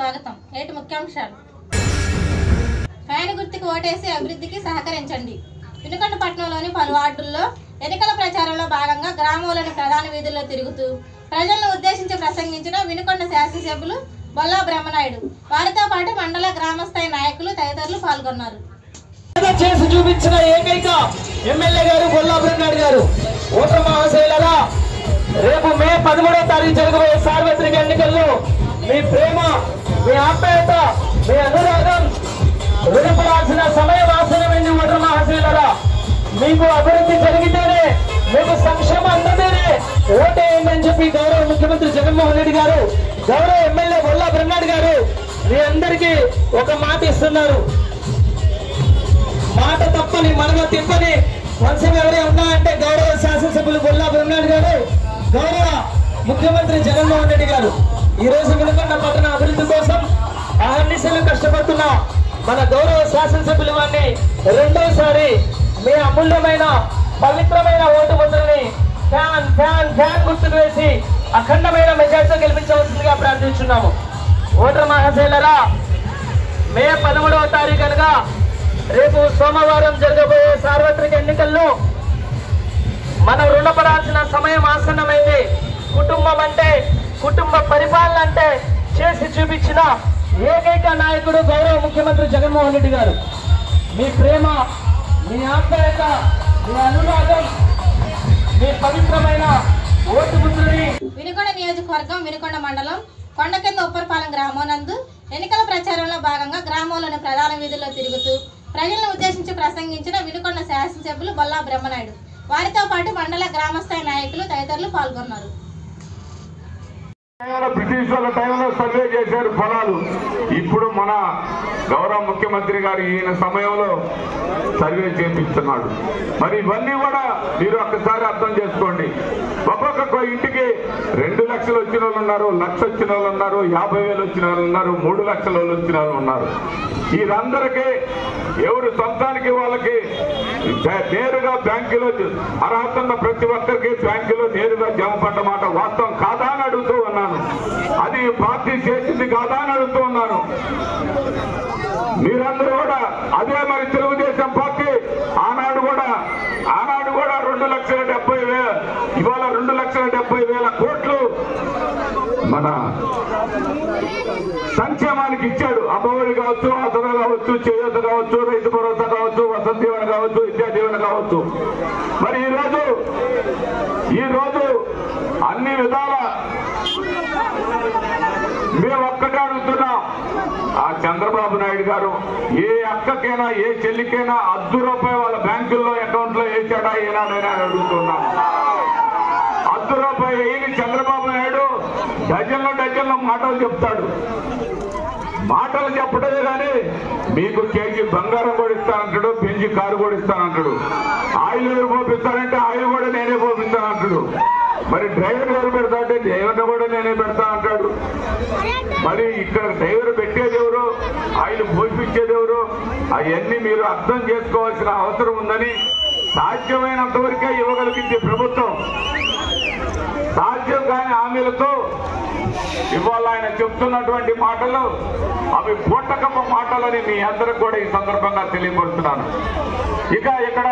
స్వాగతం. నేటి ముఖ్యాంశాలు. ఫ్యాన్ గుర్తుకు ఓటేసి అభివృద్ధికి సహకరించండి. వినుకొండ పట్టణంలోని పలు వార్డుల్లో ఎన్నికల ప్రచారంలో భాగంగా గ్రామంలోని ప్రధాన వీధుల్లో తిరుగుతూ ప్రజలను ఉద్దేశించి ప్రసంగించిన వినుకొండ శాసనసభ్యులు బొల్లా బ్రహ్మనాయుడు, వారితో పాటు మండల గ్రామస్థాయి నాయకులు తదితరులు పాల్గొన్నారు. చేసి చూపించిన ఏకైక ఎమ్మెల్యే గారు బొల్లా బ్రహ్మనాయుడు గారు. ఓటర్ మహాశైలరా, రేపు మే 13వ తారీఖు జరగబోయే సార్వత్రిక ఎన్నికల్లో మీ ప్రేమ, మీ ఆప్యాయత, మీ అనురాగం రుణపడాల్సిన సమయం ఆసనమైంది. ఓటర్ మహాశైలరా, మీకు అభివృద్ధి జరిగితేనే, మీకు సంక్షేమం అందతేనే ఓటేయండి అని చెప్పి గౌరవ ముఖ్యమంత్రి జగన్మోహన్ రెడ్డి గారు, గౌరవ ఎమ్మెల్యే బొల్లా బ్రహ్మనాయుడు గారు మీ అందరికీ ఒక మాట ఇస్తున్నారు. మాట తప్పని మనమ తిప్పని వంశం ఎవరే ఉన్నాయంటే గౌరవ శాసనసభ్యులు బొల్లా బ్రహ్మనాయుడు గారు, గౌరవ ముఖ్యమంత్రి జగన్మోహన్ రెడ్డి గారు. ఈ రోజు వినుకొండ పట్టణ అభివృద్ధి కోసం అహర్నిశలు కష్టపడుతున్న మన గౌరవ శాసనసభ్యులు వారిని రెండోసారి మీ అమూల్యమైన పవిత్రమైన ఓటు ముద్రని ఫ్యాన్ ఫ్యాన్ ఫ్యాన్ గుర్తుకు వేసి అఖండమైన మెజార్టీతో గెలిపించవలసిందిగా ప్రార్థించున్నాము. ఓటర్ మహాశైలరా, మే 13వ తారీఖు అనగా రేపు సోమవారం జరగబోయే సార్వత్రిక ఎన్నికల్లో మనం రుణపడాల్సిన సమయం ఆసన్నమైంది. కుటుంబం అంటే, కుటుంబ పరిపాలన అంటే చేసి చూపించిన ఏకైక నాయకుడు గౌరవ ముఖ్యమంత్రి జగన్మోహన్ రెడ్డి గారు. మీ ప్రేమ, మీ ఆప్యాయత, మీ అనురాగం, మీ పవిత్రమైన ఓటు ముద్రని వినుకొండ నియోజకవర్గం వినుకొండ మండలం కొండకింద ఉప్పరపాలెం గ్రామం నందు ఎన్నికల ప్రచారంలో భాగంగా గ్రామంలోని ప్రధాన వీధుల్లో తిరుగుతూ ప్రజలను ఉద్దేశించి ప్రసంగించిన వినుకొండ శాసనసభ్యులు బొల్లా బ్రహ్మనాయుడు, వారితో పాటు మండల గ్రామస్థాయి నాయకులు తదితరులు పాల్గొన్నారు. బ్రిటిష్ వాళ్ళ టైంలో సర్వే చేశారు పొలాలు. ఇప్పుడు మన గౌరవ ముఖ్యమంత్రి గారు ఈయన సమయంలో సర్వే చేపిస్తున్నాడు. మరి ఇవన్నీ కూడా మీరు ఒక్కసారి అర్థం చేసుకోండి. ఒక్కొక్క ఇంటికి 2 లక్షలు వచ్చిన వాళ్ళు ఉన్నారు, 1 లక్ష వచ్చిన వాళ్ళు ఉన్నారు, 50,000 వచ్చిన వాళ్ళు ఉన్నారు, 3 లక్షల వాళ్ళు వచ్చిన వాళ్ళు ఉన్నారు. వీరందరికీ ఎవరు సొంతానికి వాళ్ళకి నేరుగా బ్యాంకులో అర్హత ఉన్న ప్రతి ఒక్కరికి బ్యాంకులో నేరుగా జమ పడ్డ మాట వాస్తవం కాదా అని అడుగుతూ ఉన్నాను. అది పార్టీ చేసింది కాదా అని అడుగుతూ ఉన్నాను. మీరందరూ కూడా అదే మరి తెలుగుదేశం పార్టీ ఆనాడు కూడా 2,70,000 ఇవాళ 2,70,000 కోట్లు మన సంక్షేమానికి ఇచ్చాడు. అమ్మఒడి కావచ్చు, ఆసరా కావచ్చు, చేయూత కావచ్చు, రైతు భరోసా కావచ్చు, వసతి దీవెన కావచ్చు, విద్యా దీవెన కావచ్చు. మరి ఈ రోజు అన్ని విధాల మేము ఒక్కటే అడుగుతున్నాం. ఆ చంద్రబాబు నాయుడు గారు ఏ అక్కకైనా, ఏ చెల్లికైనా ₹10 వాళ్ళ బ్యాంకుల్లో అకౌంట్లో వేసాడా ఏనాడైనా అడుగుతున్నాం. ₹10 వేయని చంద్రబాబు నాయుడు డజన్లో మాటలు చెప్తాడు. మాటలు చెప్పడమే కానీ మీకు కేజీ బంగారం కూడా ఇస్తానంటాడు, బెంజి కారు కూడా ఇస్తానంటాడు. ఆయిల్ ఎవరు పోపిస్తానంటే ఆయిల్ కూడా నేనే పోపిస్తానంటాడు. మరి డ్రైవర్ ఎవరు పెడతా అంటే డ్రైవర్ని కూడా నేనే పెడతా అంటాడు. మరి ఇక్కడ డ్రైవర్ పెట్టేది ఎవరు, ఆయిల్ పోషించేది ఎవరు, అవన్నీ మీరు అర్థం చేసుకోవాల్సిన అవసరం ఉందని సాధ్యమైనంత వరకే ఇవ్వగలిగింది ప్రభుత్వం. సాధ్యం కాని హామీలతో ఇవాళ ఆయన చెప్తున్నటువంటి మాటలు అవి పూటకమ్మ మాటలని మీ అందరికి కూడా ఈ సందర్భంగా తెలియపరుస్తున్నాను. ఇక ఇక్కడ